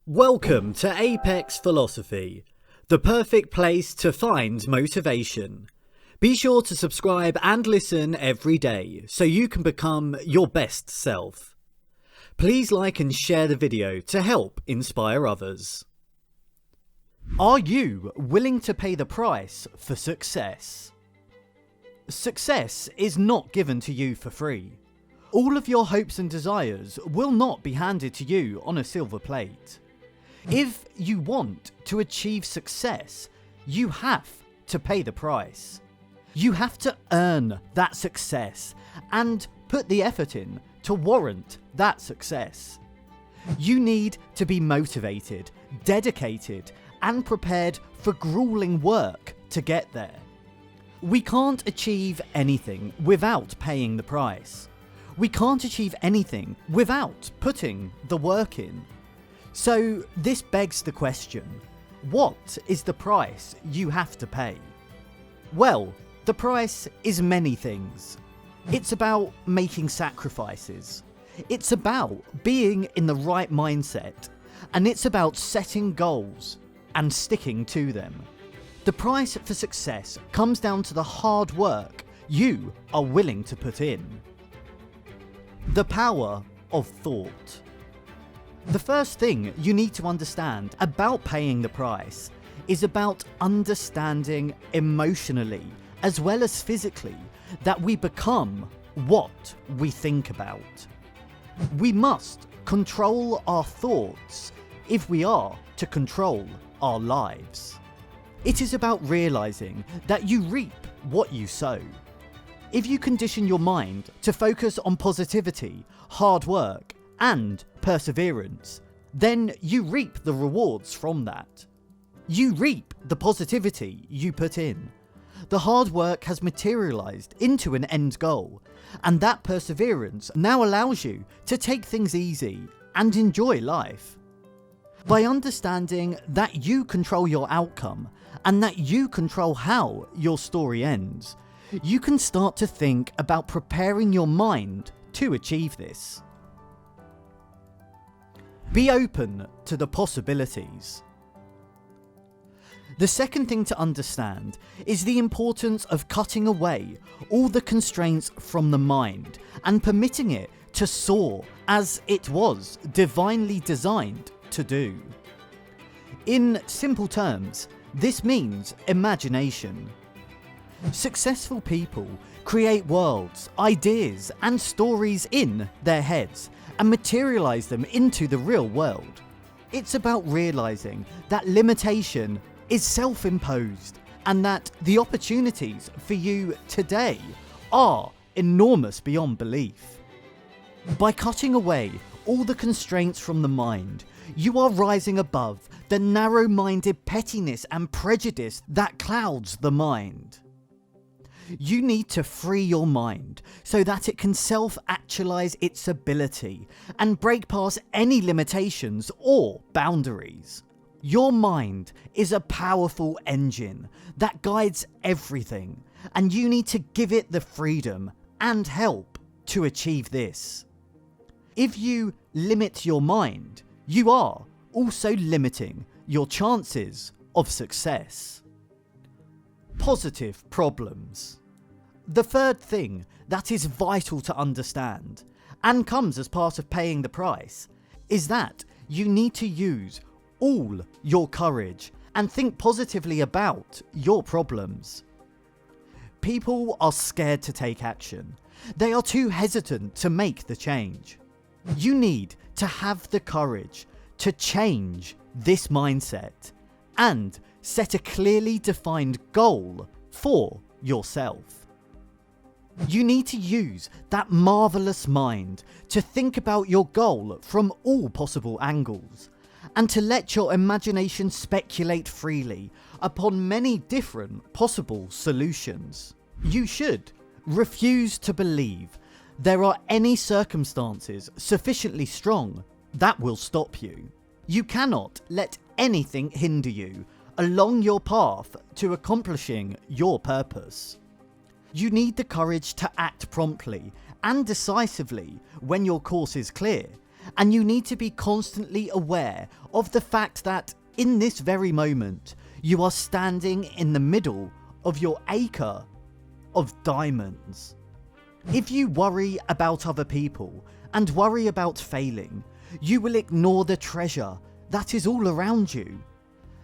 Welcome to Apex Philosophy, the perfect place to find motivation. Be sure to subscribe and listen every day so you can become your best self. Please like and share the video to help inspire others. Are you willing to pay the price for success? Success is not given to you for free. All of your hopes and desires will not be handed to you on a silver plate. If you want to achieve success, you have to pay the price. You have to earn that success and put the effort in to warrant that success. You need to be motivated, dedicated, and prepared for grueling work to get there. We can't achieve anything without paying the price. We can't achieve anything without putting the work in. So this begs the question, what is the price you have to pay? Well, the price is many things. It's about making sacrifices. It's about being in the right mindset. And it's about setting goals and sticking to them. The price for success comes down to the hard work you are willing to put in. The power of thought. The first thing you need to understand about paying the price is about understanding emotionally as well as physically that we become what we think about. We must control our thoughts if we are to control our lives. It is about realizing that you reap what you sow. If you condition your mind to focus on positivity, hard work, and perseverance, then you reap the rewards from that. You reap the positivity you put in. The hard work has materialized into an end goal, and that perseverance now allows you to take things easy and enjoy life. By understanding that you control your outcome and that you control how your story ends, you can start to think about preparing your mind to achieve this. Be open to the possibilities. The second thing to understand is the importance of cutting away all the constraints from the mind and permitting it to soar as it was divinely designed to do. In simple terms, this means imagination. Successful people create worlds, ideas, and stories in their heads and materialize them into the real world. It's about realizing that limitation is self-imposed and that the opportunities for you today are enormous beyond belief. By cutting away all the constraints from the mind, you are rising above the narrow-minded pettiness and prejudice that clouds the mind. You need to free your mind so that it can self-actualize its ability and break past any limitations or boundaries. Your mind is a powerful engine that guides everything, and you need to give it the freedom and help to achieve this. If you limit your mind, you are also limiting your chances of success. Positive problems. The third thing that is vital to understand, and comes as part of paying the price, is that you need to use all your courage and think positively about your problems. People are scared to take action. They are too hesitant to make the change. You need to have the courage to change this mindset and set a clearly defined goal for yourself. You need to use that marvelous mind to think about your goal from all possible angles and to let your imagination speculate freely upon many different possible solutions. You should refuse to believe there are any circumstances sufficiently strong that will stop you. You cannot let anything hinder you along your path to accomplishing your purpose. You need the courage to act promptly and decisively when your course is clear, And you need to be constantly aware of the fact that in this very moment, you are standing in the middle of your acre of diamonds. If you worry about other people and worry about failing, you will ignore the treasure that is all around you.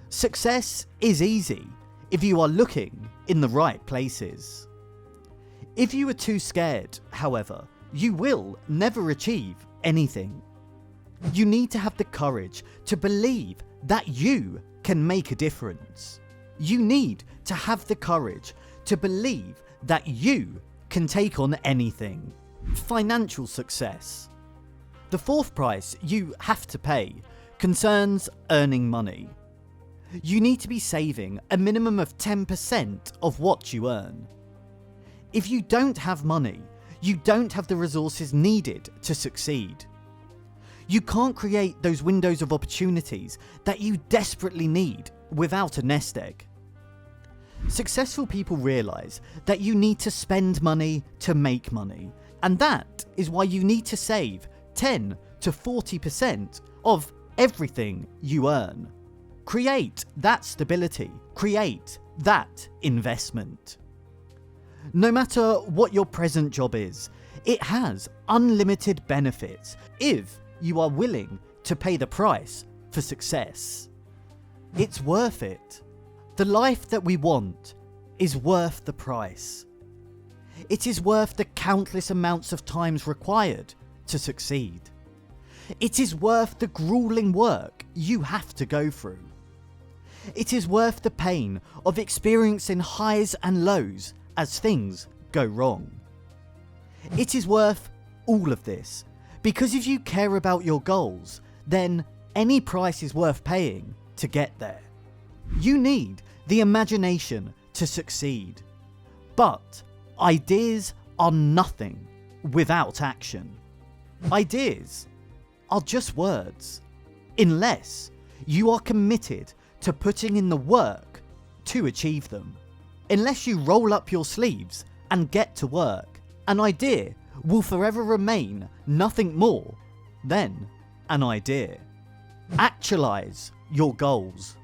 Success is easy if you are looking in the right places. If you are too scared, however, you will never achieve anything. You need to have the courage to believe that you can make a difference. You need to have the courage to believe that you can take on anything. Financial success. The fourth price you have to pay concerns earning money. You need to be saving a minimum of 10% of what you earn. If you don't have money, you don't have the resources needed to succeed. You can't create those windows of opportunities that you desperately need without a nest egg. Successful people realise that you need to spend money to make money, and that is why you need to save 10 to 40% of everything you earn. Create that stability, create that investment. No matter what your present job is, it has unlimited benefits if you are willing to pay the price for success. It's worth it. The life that we want is worth the price. It is worth the countless amounts of times required to succeed. It is worth the grueling work you have to go through. It is worth the pain of experiencing highs and lows as things go wrong. It is worth all of this, because if you care about your goals, then any price is worth paying to get there. You need the imagination to succeed, but ideas are nothing without action. Ideas are just words, unless you are committed to putting in the work to achieve them. Unless you roll up your sleeves and get to work, an idea will forever remain nothing more than an idea. Actualize your goals.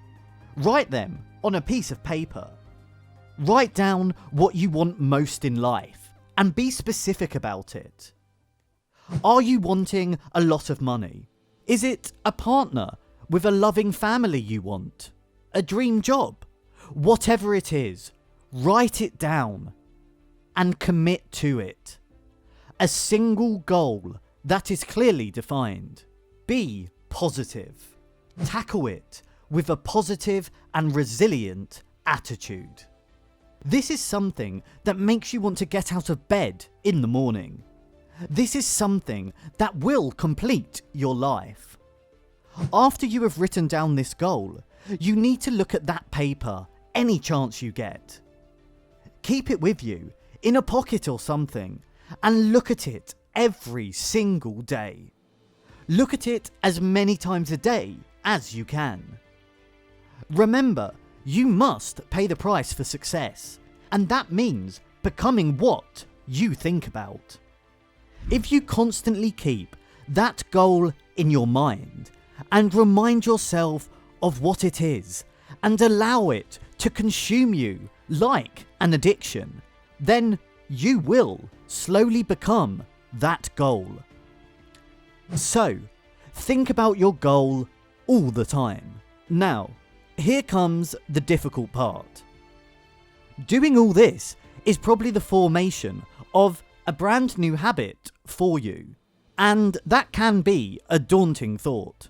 Write them on a piece of paper. Write down what you want most in life and be specific about it. Are you wanting a lot of money? Is it a partner with a loving family you want? A dream job? Whatever it is, write it down and commit to it. A single goal that is clearly defined. Be positive. Tackle it with a positive and resilient attitude. This is something that makes you want to get out of bed in the morning. This is something that will complete your life. After you have written down this goal, you need to look at that paper any chance you get. Keep it with you, in a pocket or something, and look at it every single day. Look at it as many times a day as you can. Remember, you must pay the price for success, and that means becoming what you think about. If you constantly keep that goal in your mind and remind yourself of what it is and allow it to consume you like an addiction, then you will slowly become that goal. So, think about your goal all the time. Now, here comes the difficult part. Doing all this is probably the formation of a brand new habit for you, and that can be a daunting thought.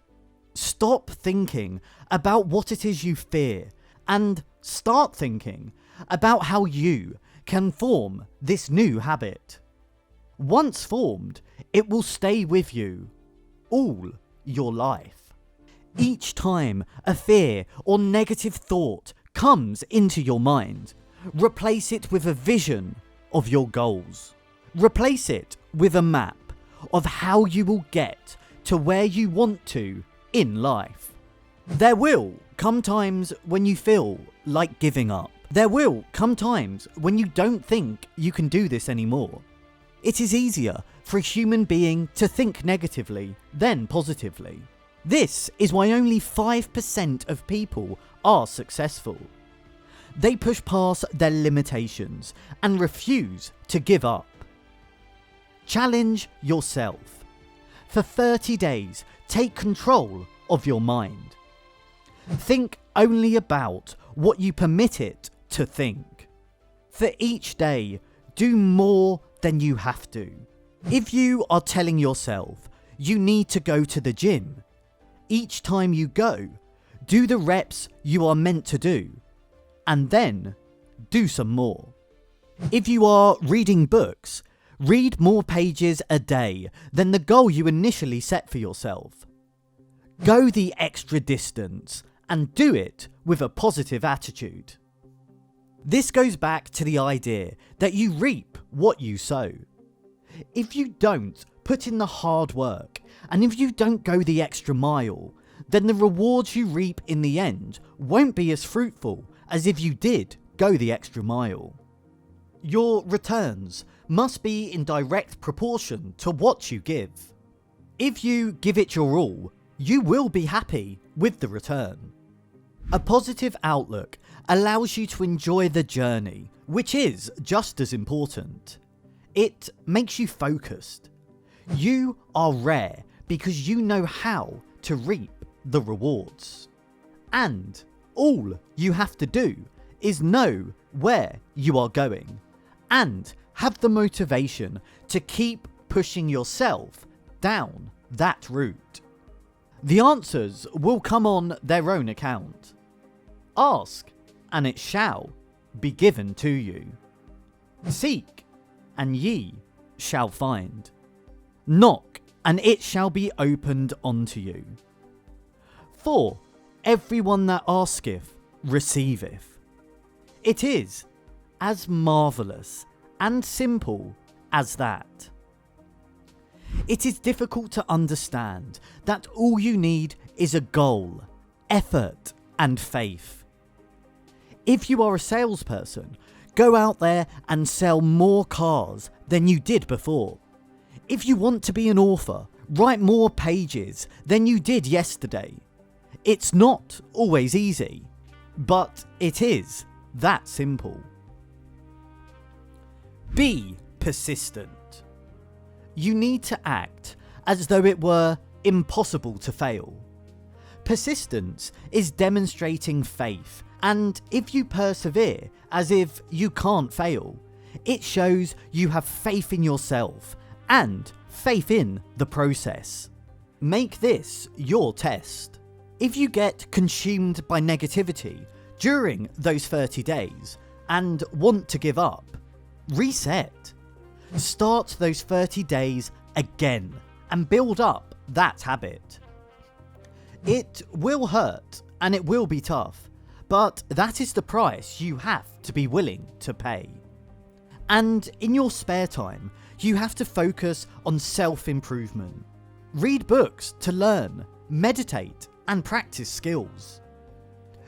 Stop thinking about what it is you fear and start thinking about how you can form this new habit. Once formed, it will stay with you all your life. Each time a fear or negative thought comes into your mind, replace it with a vision of your goals. Replace it with a map of how you will get to where you want to in life. There will come times when you feel like giving up. There will come times when you don't think you can do this anymore. It is easier for a human being to think negatively than positively. This is why only 5% of people are successful. They push past their limitations and refuse to give up. Challenge yourself. For 30 days, take control of your mind. Think only about what you permit it to think. For each day, do more than you have to. If you are telling yourself you need to go to the gym, each time you go, do the reps you are meant to do, and then do some more. If you are reading books, read more pages a day than the goal you initially set for yourself. Go the extra distance and do it with a positive attitude. This goes back to the idea that you reap what you sow. If you don't put in the hard work, and if you don't go the extra mile, then the rewards you reap in the end won't be as fruitful as if you did go the extra mile. Your returns must be in direct proportion to what you give. If you give it your all, you will be happy with the return. A positive outlook allows you to enjoy the journey, which is just as important. It makes you focused. You are rare because you know how to reap the rewards. And all you have to do is know where you are going and have the motivation to keep pushing yourself down that route. The answers will come on their own account. Ask, and it shall be given to you. Seek, and ye shall find. Knock, and it shall be opened unto you. For everyone that asketh receiveth. It is as marvellous and simple as that. It is difficult to understand that all you need is a goal, effort, and faith. If you are a salesperson, go out there and sell more cars than you did before. If you want to be an author, write more pages than you did yesterday. It's not always easy, but it is that simple. Be persistent. You need to act as though it were impossible to fail. Persistence is demonstrating faith, and if you persevere as if you can't fail, it shows you have faith in yourself and faith in the process. Make this your test. If you get consumed by negativity during those 30 days and want to give up, reset. Start those 30 days again and build up that habit. It will hurt and it will be tough, but that is the price you have to be willing to pay. And in your spare time, you have to focus on self-improvement. Read books to learn, meditate, and practice skills.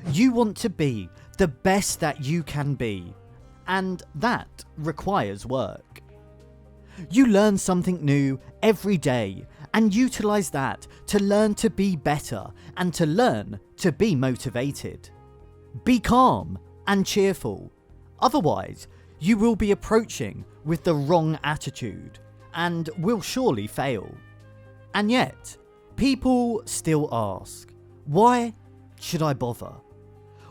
You want to be the best that you can be, and that requires work. You learn something new every day and utilize that to learn to be better and to learn to be motivated. Be calm and cheerful, otherwise you will be approaching with the wrong attitude and will surely fail. And yet, people still ask, why should I bother?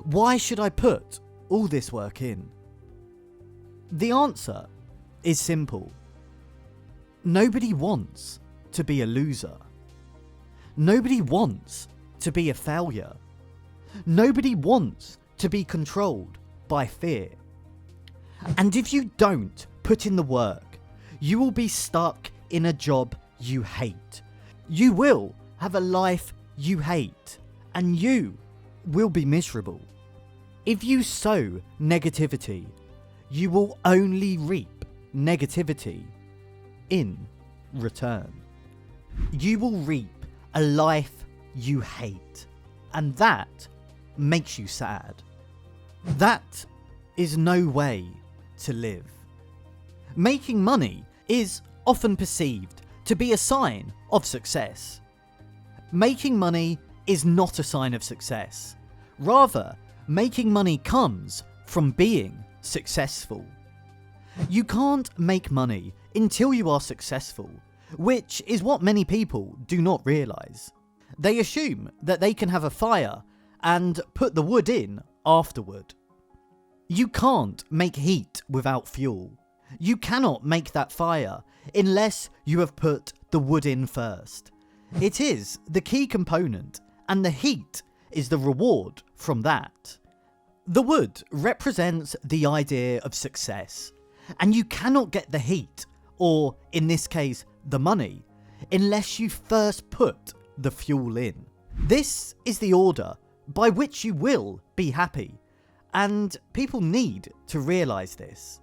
Why should I put all this work in? The answer is simple. Nobody wants to be a loser. Nobody wants to be a failure. Nobody wants to be controlled by fear. And if you don't put in the work, you will be stuck in a job you hate. You will have a life you hate, and you will be miserable. If you sow negativity, you will only reap negativity in return. You will reap a life you hate, and that makes you sad. That is no way to live. Making money is often perceived to be a sign of success. Making money is not a sign of success. Rather, making money comes from being successful. You can't make money until you are successful, which is what many people do not realise. They assume that they can have a fire and put the wood in afterward. You can't make heat without fuel. You cannot make that fire unless you have put the wood in first. It is the key component, and the heat is the reward from that. The wood represents the idea of success, and you cannot get the heat, or in this case the money, unless you first put the fuel in. This is the order by which you will be happy, and people need to realise this.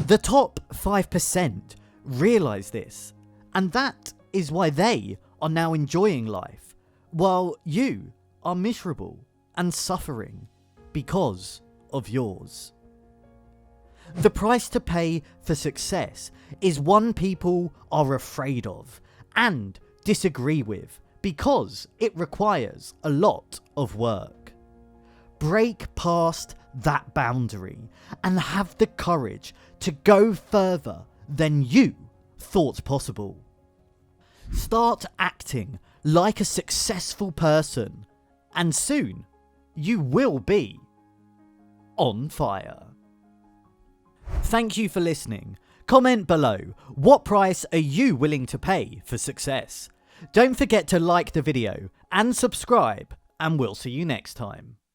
The top 5% realise this, and that is why they are now enjoying life, while you are miserable and suffering because of yours. The price to pay for success is one people are afraid of and disagree with because it requires a lot of work. Break past that boundary and have the courage to go further than you thought possible. Start acting like a successful person, and soon you will be on fire. Thank you for listening. Comment below, what price are you willing to pay for success? Don't forget to like the video and subscribe, and we'll see you next time.